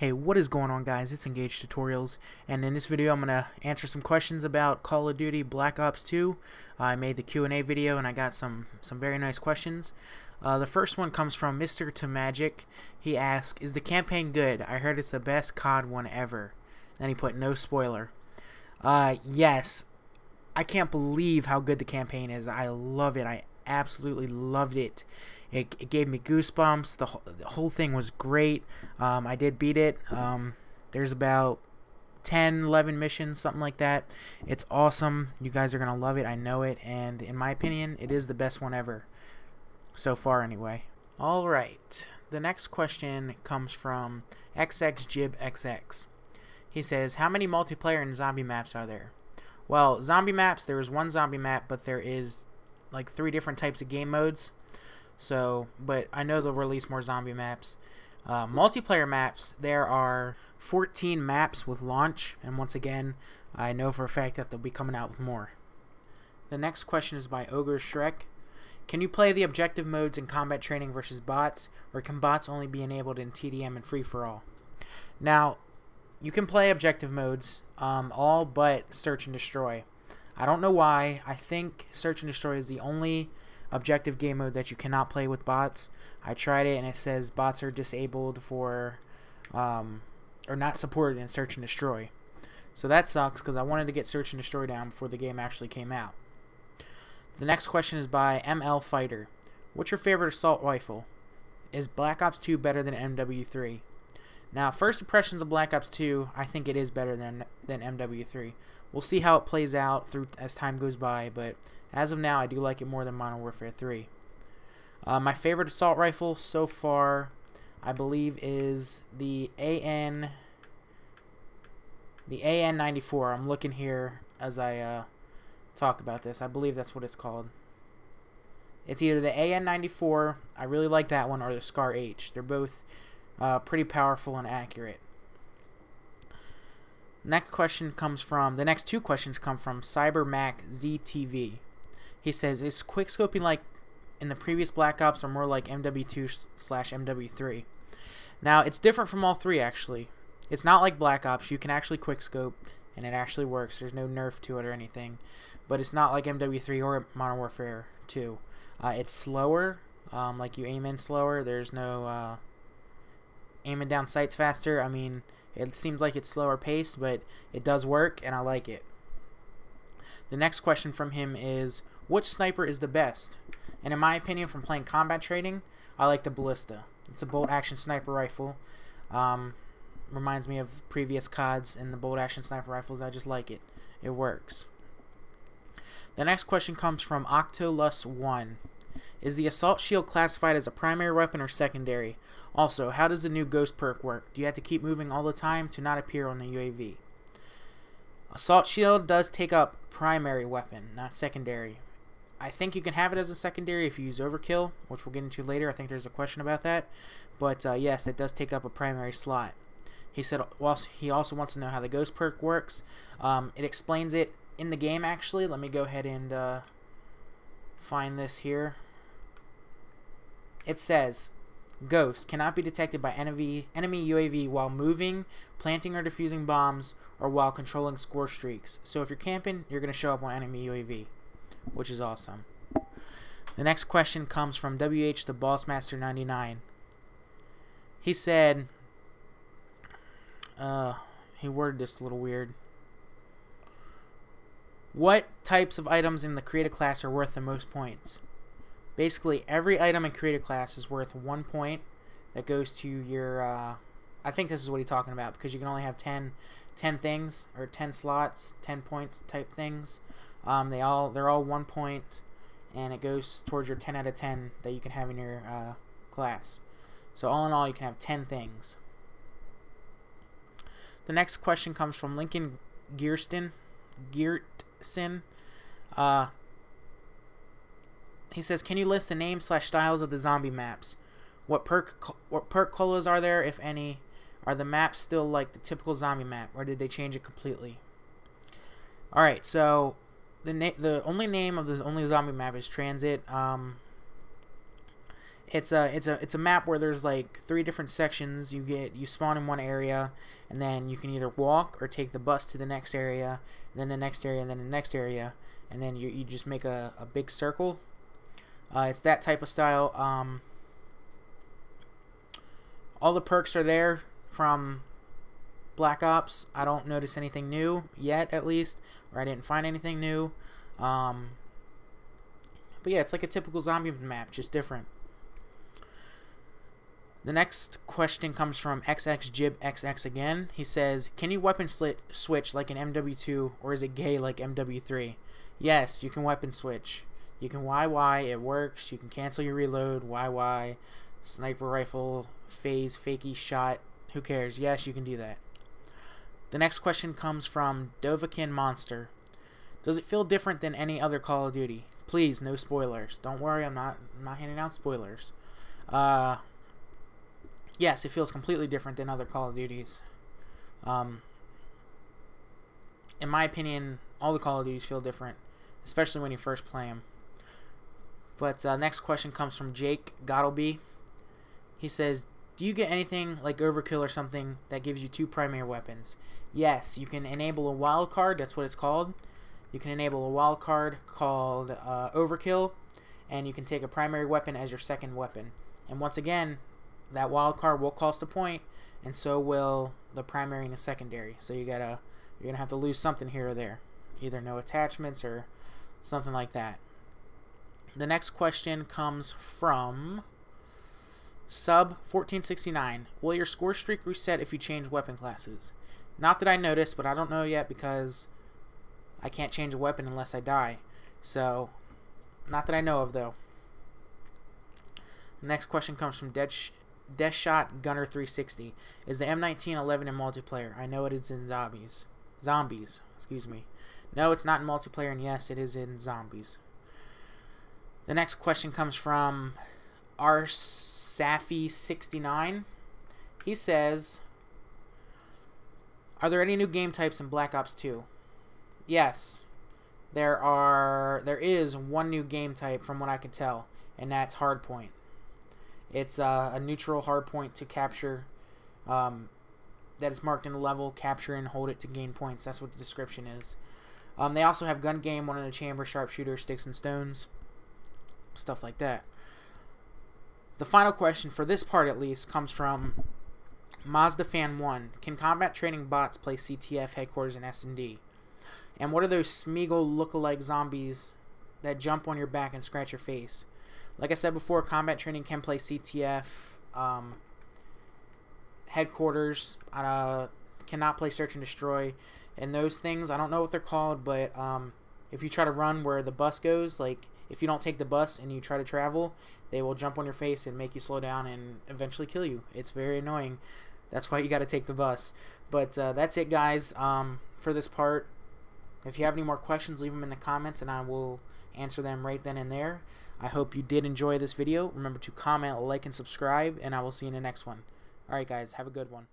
Hey, what is going on, guys? It's Engage Tutorials, and in this video I'm going to answer some questions about Call of Duty Black Ops 2. I made the Q&A video and I got some very nice questions. The first one comes from Mr. To Magic. He asked, is the campaign good? I heard it's the best COD one ever. Then he put no spoiler. Yes. I can't believe how good the campaign is. I love it. I absolutely loved it. It gave me goosebumps. The whole thing was great. I did beat it. There's about 10, 11 missions, something like that. It's awesome. You guys are going to love it. I know it. And in my opinion, it is the best one ever. So far, anyway. Alright. The next question comes from XXJibXX. He says, how many multiplayer and zombie maps are there? Well, zombie maps, there is one zombie map, but there is like 3 different types of game modes. So, but I know they'll release more zombie maps. Multiplayer maps, there are 14 maps with launch, and once again, I know for a fact that they'll be coming out with more. The next question is by Ogre Shrek. Can you play the objective modes in combat training versus bots, or can bots only be enabled in TDM and free-for-all? Now, you can play objective modes, all but Search and Destroy. I don't know why. I think Search and Destroy is the only objective game mode that you cannot play with bots. I tried it and it says bots are disabled for or not supported in Search and Destroy. So that sucks because I wanted to get Search and Destroy down before the game actually came out. The next question is by ML Fighter. What's your favorite assault rifle? Is Black Ops 2 better than MW3? Now, first impressions of Black Ops 2, I think it is better than MW3. We'll see how it plays out as time goes by, but as of now, I do like it more than Modern Warfare 3. My favorite assault rifle so far, I believe, is the AN-94. I'm looking here as I talk about this. I believe that's what it's called. It's either the AN-94, I really like that one, or the Scar H. They're both pretty powerful and accurate. The next two questions come from CyberMacZTV. He says, is quickscoping like in the previous Black Ops or more like MW2/MW3? Now, it's different from all three, actually. It's not like Black Ops. You can actually quickscope, and it actually works. There's no nerf to it or anything. But it's not like MW3 or Modern Warfare 2. It's slower. Like, you aim in slower. There's no aiming down sights faster. I mean, it seems like it's slower paced, but it does work, and I like it. The next question from him is, which sniper is the best? And in my opinion, from playing combat training, I like the Ballista. It's a bolt-action sniper rifle. Reminds me of previous CODs and the bolt-action sniper rifles. I just like it. It works. The next question comes from Octolus1. Is the assault shield classified as a primary weapon or secondary? Also, how does the new ghost perk work? Do you have to keep moving all the time to not appear on the UAV? Assault shield does take up primary weapon, not secondary. I think you can have it as a secondary if you use overkill, which we'll get into later. I think there's a question about that. But yes, it does take up a primary slot. He said he also wants to know how the ghost perk works. It explains it in the game, actually. Let me go ahead and find this here. It says, Ghost cannot be detected by enemy UAV while moving, planting or defusing bombs, or while controlling score streaks. So if you're camping, you're going to show up on enemy UAV, which is awesome. The next question comes from WH the Bossmaster 99. He said, he worded this a little weird. What types of items in the creative class are worth the most points? Basically, every item in creative class is worth 1 point. That goes to your, I think this is what he's talking about, because you can only have 10 things, or 10 slots, 10 points type things. They're all 1 point, and it goes towards your 10 out of 10 that you can have in your class. So all in all, you can have 10 things. The next question comes from Lincoln Geertsen. He says, can you list the names/styles of the zombie maps? What perk colas are there, if any? Are the maps still like the typical zombie map, or did they change it completely? Alright, so the only name of the only zombie map is Transit. it's a map where there's like 3 different sections. You spawn in one area, and then you can either walk or take the bus to the next area, and then the next area, and then the next area, and then you just make a big circle. It's that type of style. All the perks are there from Black Ops. I don't notice anything new yet, at least, or I didn't find anything new. But yeah, it's like a typical zombie map, just different. The next question comes from XXJibXX again. He says, can you weapon switch like an MW2, or is it gay like MW3? Yes, you can weapon switch. You can YY, it works. You can cancel your reload, YY, sniper rifle, phase, fakey shot, who cares? Yes, you can do that. The next question comes from Dovahkiin Monster. Does it feel different than any other Call of Duty? Please, no spoilers. Don't worry, I'm not handing out spoilers. Yes, it feels completely different than other Call of Duties. In my opinion, all the Call of Duties feel different, especially when you first play them. But next question comes from Jake Gottleby. He says, do you get anything like Overkill or something that gives you 2 primary weapons? Yes, you can enable a wild card, that's what it's called. You can enable a wild card called Overkill, and you can take a primary weapon as your second weapon. And once again, that wild card will cost a point, and so will the primary and the secondary. So you're gonna have to lose something here or there, either no attachments or something like that. The next question comes from Sub1469. Will your score streak reset if you change weapon classes? Not that I noticed, but I don't know yet because I can't change a weapon unless I die. So, not that I know of though. The next question comes from Deathshot Gunner 360. Is the M1911 in multiplayer? I know it is in zombies. Excuse me. No, it's not in multiplayer, and yes, it is in zombies. The next question comes from Arsafi69. He says, are there any new game types in Black Ops 2? Yes. There is one new game type from what I can tell, and that's hardpoint. It's a neutral hardpoint to capture that is marked in the level, capture and hold it to gain points. That's what the description is. They also have gun game, one in the chamber, sharpshooter, sticks and stones, stuff like that. The final question for this part, at least, comes from MazdaFan1. Can combat training bots play CTF, headquarters, and S&D? And what are those Smeagol look-alike zombies that jump on your back and scratch your face? Like I said before, combat training can play CTF. Headquarters cannot play search and destroy. And those things, I don't know what they're called, but if you try to run where the bus goes, like if you don't take the bus and you try to travel, they will jump on your face and make you slow down and eventually kill you. It's very annoying. That's why you got to take the bus. But that's it, guys, for this part. If you have any more questions, leave them in the comments and I will answer them right then and there. I hope you did enjoy this video. Remember to comment, like, and subscribe, and I will see you in the next one. Alright, guys, have a good one.